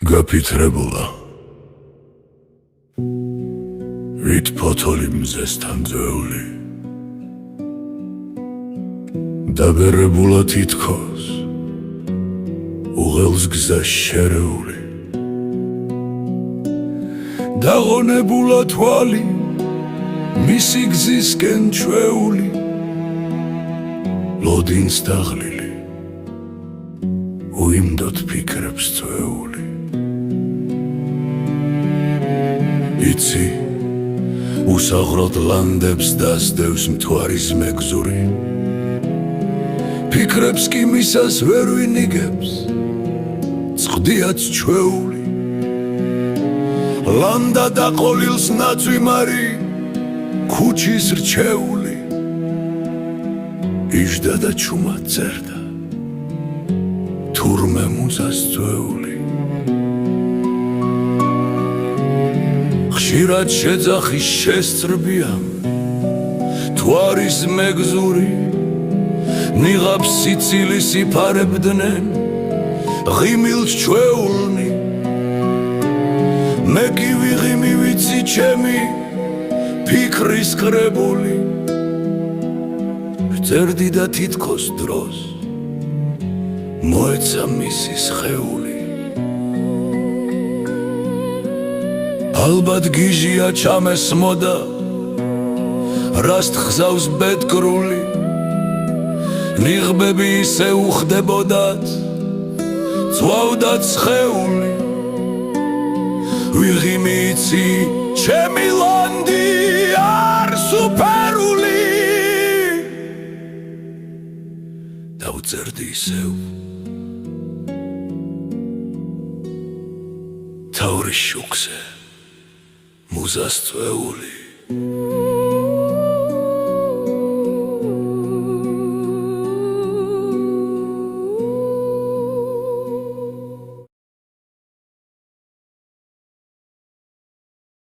გაფიცრებულა ვით ფოთოლი მზესთან ძვეული დაბერებულა თითქოს უღელს გზა შერეული დაღონებულა თვალი მისი გზისკენ ჩვეული ლოდინს დაღლილი უიმდოთ ფიქრებს წვეული იცი უსაღროდ ლანდებს დასდევს მთვარის მეგზური ფიქრებს კი მისას ვერ ვინიგებს წყდიაც ჩვეული ლანდა და ყოლილს ნაცვიმარი ქუჩის რჩეული იჯდა და ჩუმად წერდა თურმე მუზას ძვეული ხშირად შეძახის შესწრბიამ თვარის მეგზური ნიღაბს სიცილის იფარებდნენ ღიმილს ჩვეულნი მე კი ვიღიმი ვიცი ჩემი ფიქრის კრებული წერდი და თითქოს დროს მოეცა მისი სხეული ალბათ გიჟია ჩამესმოდა რას თხზავს ბედკრული ნიღბები ისე უხდებოდათ წვავდათ სხეული ვიღიმი იცი ჩემი ლანდი არ სუპერული დაუწერდი ისევ თავრის შუქზე მუზას წვეული